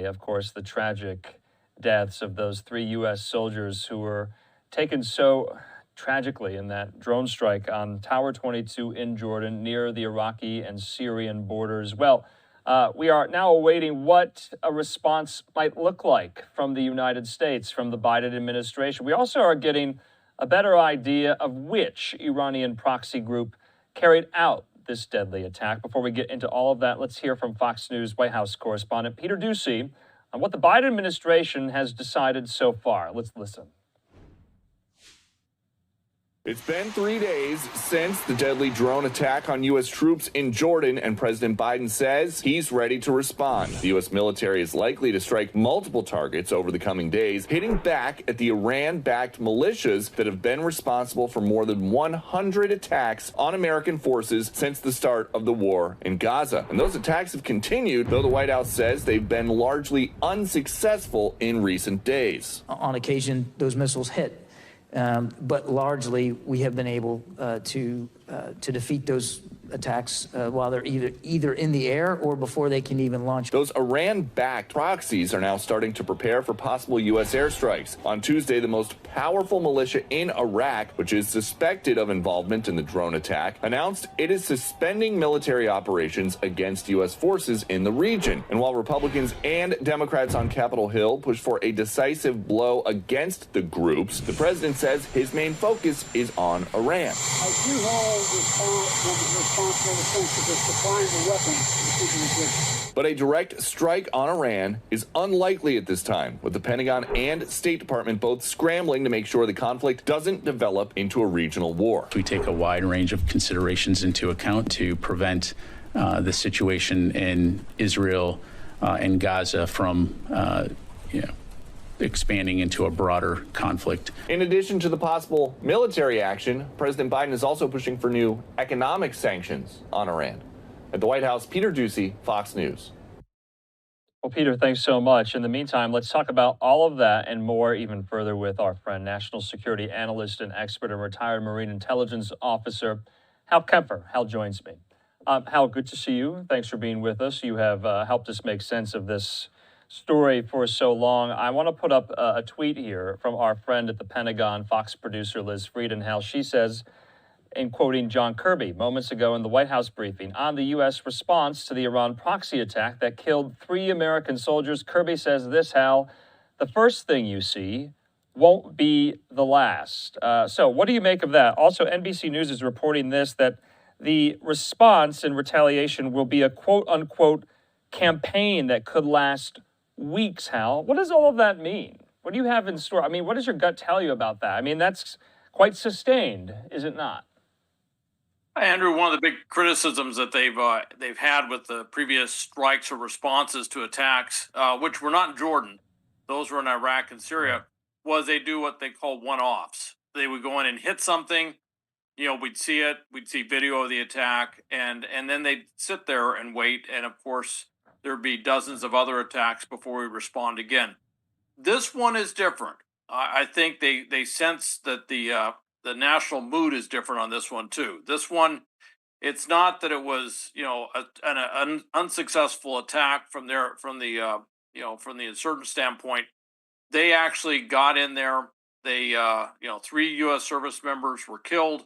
Of course, the tragic deaths of those 3 U.S. soldiers who were taken so tragically in that drone strike on Tower 22 in Jordan near the Iraqi and Syrian borders. Well, we are now awaiting what a response might look like from the United States, from the Biden administration. We also are getting a better idea of which Iranian proxy group carried out this deadly attack. Before we get into all of that, let's hear from Fox News White House correspondent Peter Doocy on what the Biden administration has decided so far. Let's listen. It's been 3 days since the deadly drone attack on U.S. troops in Jordan, and President Biden says he's ready to respond. The U.S. military is likely to strike multiple targets over the coming days, hitting back at the Iran-backed militias that have been responsible for more than 100 attacks on American forces since the start of the war in Gaza. And those attacks have continued, though the White House says they've been largely unsuccessful in recent days. On occasion, those missiles hit. But largely, we have been able to defeat those attacks while they're either in the air or before they can even launch. Those Iran-backed proxies are now starting to prepare for possible U.S. airstrikes. On Tuesday, the most powerful militia in Iraq, which is suspected of involvement in the drone attack, announced it is suspending military operations against U.S. forces in the region. And while Republicans and Democrats on Capitol Hill push for a decisive blow against the groups, the president says his main focus is on Iran. But a direct strike on Iran is unlikely at this time, with the Pentagon and State Department both scrambling to make sure the conflict doesn't develop into a regional war. We take a wide range of considerations into account to prevent the situation in Israel and Gaza from, expanding into a broader conflict. In addition to the possible military action, President Biden is also pushing for new economic sanctions on Iran. At the White House, Peter Doocy, Fox News. Well, Peter, thanks so much. In the meantime, let's talk about all of that and more even further with our friend, national security analyst and expert and retired Marine intelligence officer, Hal Kemper. Hal joins me. Hal, good to see you. Thanks for being with us. You have helped us make sense of this story for so long. I want to put up a tweet here from our friend at the Pentagon, Fox producer Liz Frieden. Hal, she says, in quoting John Kirby moments ago in the White House briefing on the U.S. response to the Iran proxy attack that killed 3 American soldiers, Kirby says this, Hal, the first thing you see won't be the last. So what do you make of that? Also, NBC News is reporting this, that the response in retaliation will be a quote-unquote campaign that could last weeks, Hal. What does all of that mean? What do you have in store? I mean, what does your gut tell you about that? I mean, that's quite sustained, is it not? Andrew, one of the big criticisms that they've had with the previous strikes or responses to attacks, which were not in Jordan, those were in Iraq and Syria, was they do what they call one-offs. They would go in and hit something, we'd see it, we'd see video of the attack, and then they'd sit there and wait, and of course, there'd be dozens of other attacks before we respond again. This one is different. I think they sense that the national mood is different on this one too. This one, it's not that it was an unsuccessful attack from the insurgent standpoint. They actually got in there. They 3 U.S. service members were killed.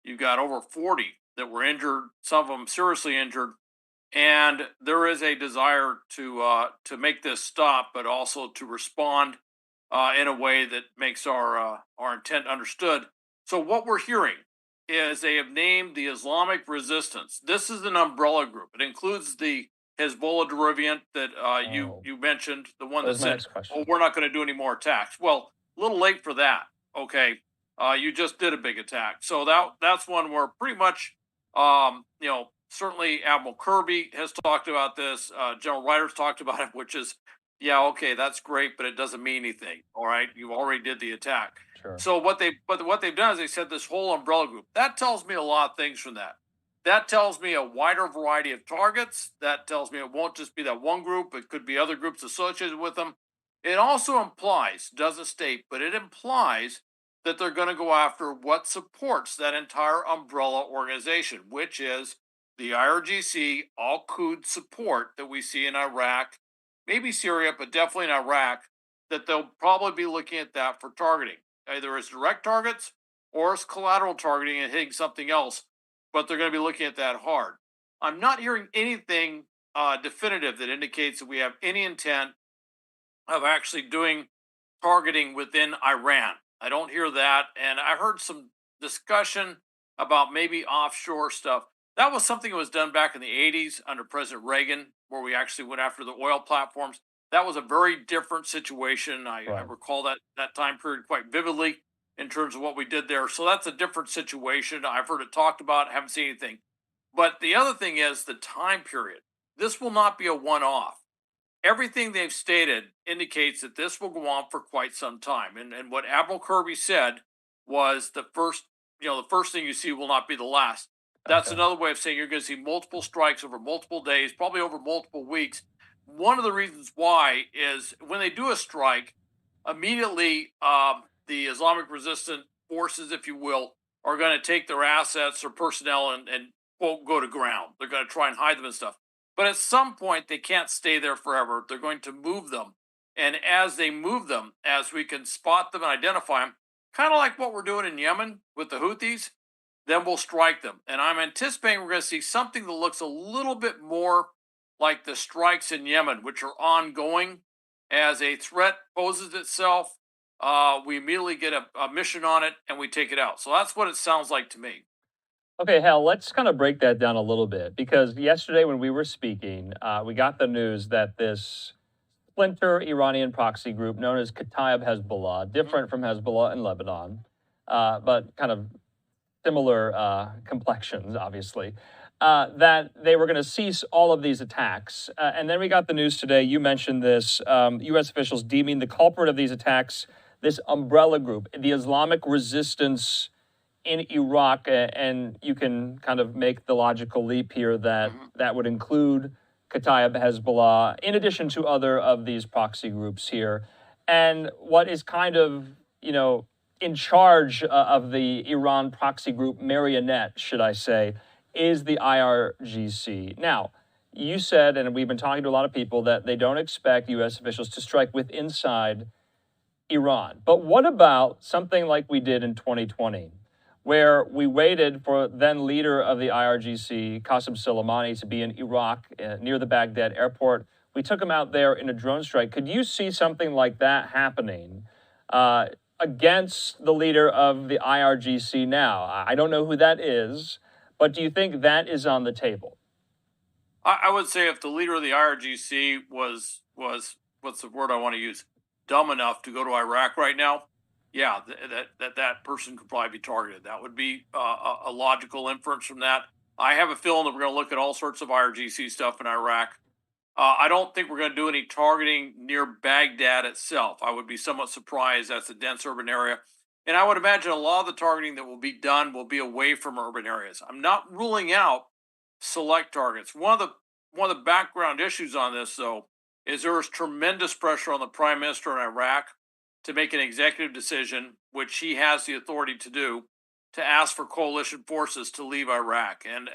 You've got over 40 that were injured, some of them seriously injured. And there is a desire to make this stop, but also to respond in a way that makes our intent understood. So what we're hearing is they have named the Islamic Resistance. This is an umbrella group. It includes the Hezbollah derivant that you mentioned, the one that said, "Oh, we're not going to do any more attacks." Well, a little late for that. Okay, you just did a big attack, so that's one where pretty much certainly Admiral Kirby has talked about this. General Ryder's talked about it, which is, okay, that's great, but it doesn't mean anything. All right, you already did the attack. Sure. So what they've done is they said this whole umbrella group. That tells me a lot of things from that. That tells me a wider variety of targets. That tells me it won't just be that one group. It could be other groups associated with them. It also implies, doesn't state, but it implies that they're going to go after what supports that entire umbrella organization, which is the IRGC, Al-Quds support that we see in Iraq maybe Syria, but definitely in Iraq, that they'll probably be looking at that for targeting, either as direct targets or as collateral targeting and hitting something else. But they're going to be looking at that hard. I'm not hearing anything definitive that indicates that we have any intent of actually doing targeting within Iran. I don't hear that. And I heard some discussion about maybe offshore stuff. That was something that was done back in the 80s under President Reagan, where we actually went after the oil platforms. That was a very different situation. I Right. recall that time period quite vividly in terms of what we did there. So that's a different situation. I've heard it talked about, haven't seen anything. But the other thing is the time period. This will not be a one off. Everything they've stated indicates that this will go on for quite some time. And what Admiral Kirby said was the first thing you see will not be the last. That's Okay. another way of saying you're going to see multiple strikes over multiple days, probably over multiple weeks. One of the reasons why is when they do a strike, immediately the Islamic Resistance forces, if you will, are going to take their assets or personnel and quote go to ground. They're going to try and hide them and stuff. But at some point, they can't stay there forever. They're going to move them. And as they move them, as we can spot them and identify them, kind of like what we're doing in Yemen with the Houthis, then we'll strike them. And I'm anticipating we're going to see something that looks a little bit more like the strikes in Yemen, which are ongoing. As a threat poses itself, we immediately get a mission on it and we take it out. So that's what it sounds like to me. Okay, Hal, let's kind of break that down a little bit because yesterday when we were speaking, we got the news that this splinter Iranian proxy group known as Kataib Hezbollah, different from Hezbollah in Lebanon, but kind of similar complexions, obviously, that they were going to cease all of these attacks. And then we got the news today, you mentioned this, U.S. officials deeming the culprit of these attacks this umbrella group, the Islamic Resistance in Iraq, and you can kind of make the logical leap here that that would include Kataib Hezbollah, in addition to other of these proxy groups here. And what is kind of, in charge of the Iran proxy group marionette, should I say, is the IRGC. Now, you said, and we've been talking to a lot of people, that they don't expect U.S. officials to strike with inside Iran. But what about something like we did in 2020, where we waited for then leader of the IRGC, Qasem Soleimani, to be in Iraq near the Baghdad airport? We took him out there in a drone strike. Could you see something like that happening against the leader of the IRGC now? I don't know who that is, but do you think that is on the table? I would say if the leader of the IRGC was what's the word I want to use, dumb enough to go to Iraq right now, yeah, that person could probably be targeted. That would be a logical inference from that. I have a feeling that we're going to look at all sorts of IRGC stuff in Iraq. I don't think we're going to do any targeting near Baghdad itself. I would be somewhat surprised. That's a dense urban area. And I would imagine a lot of the targeting that will be done will be away from urban areas. I'm not ruling out select targets. One of the background issues on this, though, is there is tremendous pressure on the prime minister in Iraq to make an executive decision, which he has the authority to do, to ask for coalition forces to leave Iraq. And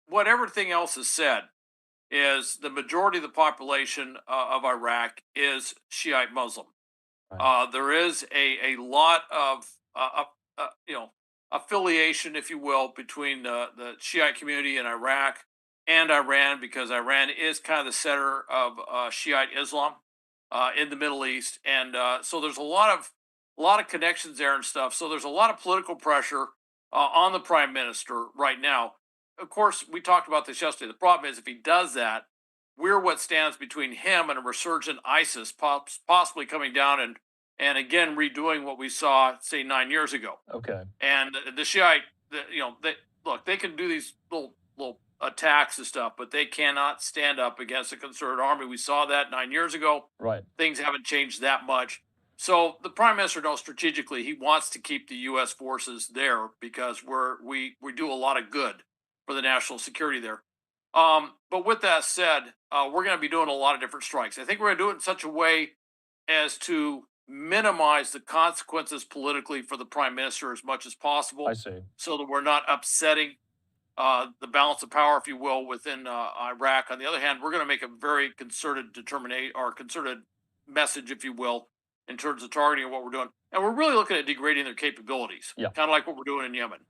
what everything else is said is the majority of the population of Iraq is Shiite Muslim. There is a lot of affiliation, if you will, between the Shiite community in Iraq and Iran, because Iran is kind of the center of Shiite Islam in the Middle East, and so there's a lot of connections there and stuff. So there's a lot of political pressure on the prime minister right now. Of course, we talked about this yesterday. The problem is if he does that, we're what stands between him and a resurgent ISIS, possibly coming down and again redoing what we saw, say, 9 years ago. Okay. And the Shiite, they can do these little attacks and stuff, but they cannot stand up against a concerted army. We saw that 9 years ago. Right. Things haven't changed that much. So the prime minister knows strategically he wants to keep the U.S. forces there because we do a lot of good for the national security there. But with that said, we're going to be doing a lot of different strikes. I think we're going to do it in such a way as to minimize the consequences politically for the prime minister as much as possible. I see. So that we're not upsetting the balance of power, if you will, within Iraq. On the other hand, we're going to make a very concerted concerted message, if you will, in terms of targeting what we're doing. And we're really looking at degrading their capabilities, Yeah. kind of like what we're doing in Yemen.